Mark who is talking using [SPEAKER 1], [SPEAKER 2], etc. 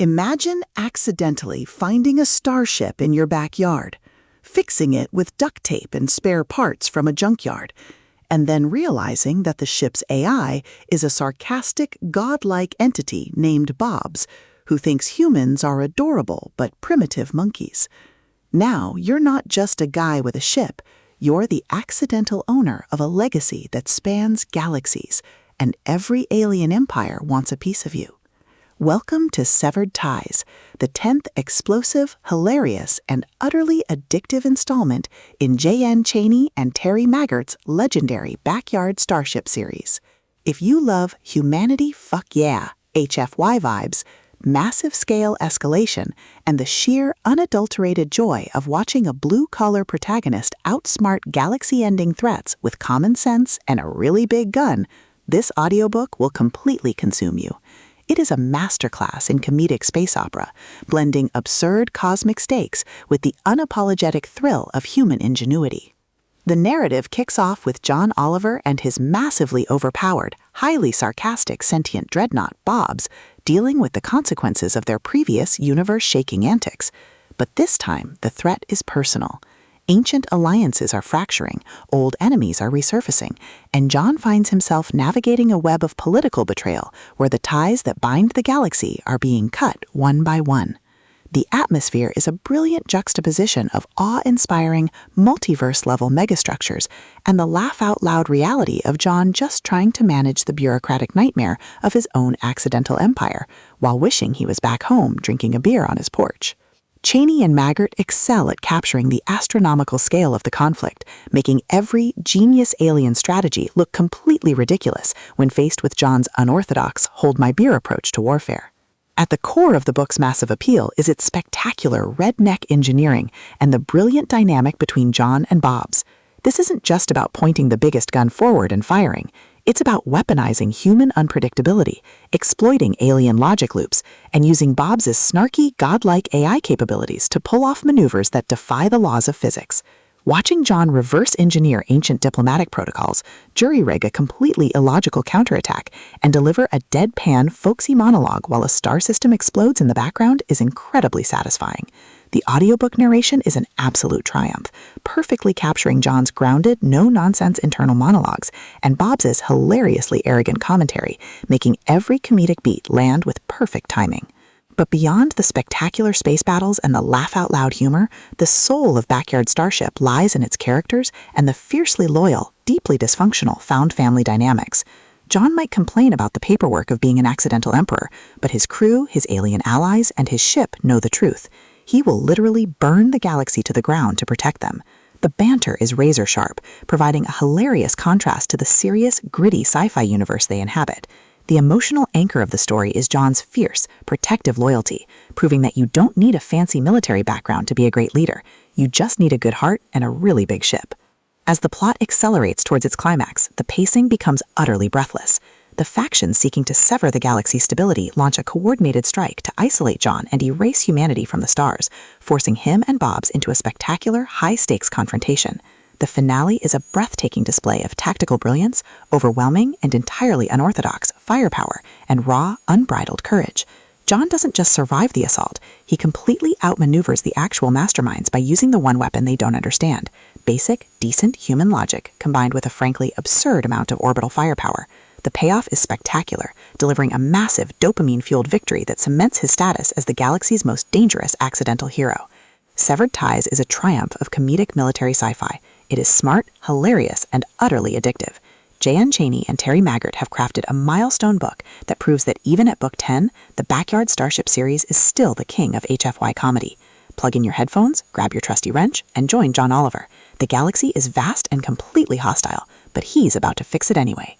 [SPEAKER 1] Imagine accidentally finding a starship in your backyard, fixing it with duct tape and spare parts from a junkyard, and then realizing that the ship's AI is a sarcastic, godlike entity named Bobs, who thinks humans are adorable but primitive monkeys. Now, you're not just a guy with a ship, you're the accidental owner of a legacy that spans galaxies, and every alien empire wants a piece of you. Welcome to Severed Ties, the 10th explosive, hilarious, and utterly addictive installment in Chaney and Terry Maggert's legendary Backyard Starship series. If you love humanity fuck yeah, HFY vibes, massive-scale escalation, and the sheer, unadulterated joy of watching a blue-collar protagonist outsmart galaxy-ending threats with common sense and a really big gun, this audiobook will completely consume you. It is a masterclass in comedic space opera, blending absurd cosmic stakes with the unapologetic thrill of human ingenuity. The narrative kicks off with John Oliver and his massively overpowered, highly sarcastic sentient dreadnought Bobs dealing with the consequences of their previous universe-shaking antics. But this time, the threat is personal. Ancient alliances are fracturing, old enemies are resurfacing, and John finds himself navigating a web of political betrayal where the ties that bind the galaxy are being cut one by one. The atmosphere is a brilliant juxtaposition of awe-inspiring, multiverse-level megastructures and the laugh-out-loud reality of John just trying to manage the bureaucratic nightmare of his own accidental empire while wishing he was back home drinking a beer on his porch. Chaney and Maggert excel at capturing the astronomical scale of the conflict, making every genius alien strategy look completely ridiculous when faced with John's unorthodox, hold-my-beer approach to warfare. At the core of the book's massive appeal is its spectacular redneck engineering and the brilliant dynamic between John and Bobs. This isn't just about pointing the biggest gun forward and firing. It's about weaponizing human unpredictability, exploiting alien logic loops, and using Bobs' snarky, godlike AI capabilities to pull off maneuvers that defy the laws of physics. Watching John reverse engineer ancient diplomatic protocols, jury-rig a completely illogical counterattack, and deliver a deadpan, folksy monologue while a star system explodes in the background is incredibly satisfying. The audiobook narration is an absolute triumph, perfectly capturing John's grounded, no-nonsense internal monologues and Bobs' hilariously arrogant commentary, making every comedic beat land with perfect timing. But beyond the spectacular space battles and the laugh-out-loud humor, the soul of Backyard Starship lies in its characters and the fiercely loyal, deeply dysfunctional found family dynamics. John might complain about the paperwork of being an accidental emperor, but his crew, his alien allies, and his ship know the truth. He will literally burn the galaxy to the ground to protect them. The banter is razor-sharp, providing a hilarious contrast to the serious, gritty sci-fi universe they inhabit. The emotional anchor of the story is John's fierce, protective loyalty, proving that you don't need a fancy military background to be a great leader. You just need a good heart and a really big ship. As the plot accelerates towards its climax, the pacing becomes utterly breathless. The factions seeking to sever the galaxy's stability launch a coordinated strike to isolate John and erase humanity from the stars, forcing him and Bobs into a spectacular, high-stakes confrontation. The finale is a breathtaking display of tactical brilliance, overwhelming and entirely unorthodox firepower, and raw, unbridled courage. John doesn't just survive the assault, he completely outmaneuvers the actual masterminds by using the one weapon they don't understand: basic, decent human logic combined with a frankly absurd amount of orbital firepower. The payoff is spectacular, delivering a massive dopamine-fueled victory that cements his status as the galaxy's most dangerous accidental hero. Severed Ties is a triumph of comedic military sci-fi. It is smart, hilarious, and utterly addictive. Chaney and Terry Maggert have crafted a milestone book that proves that even at book 10, the Backyard Starship series is still the king of HFY comedy. Plug in your headphones, grab your trusty wrench, and join John Oliver. The galaxy is vast and completely hostile, but he's about to fix it anyway.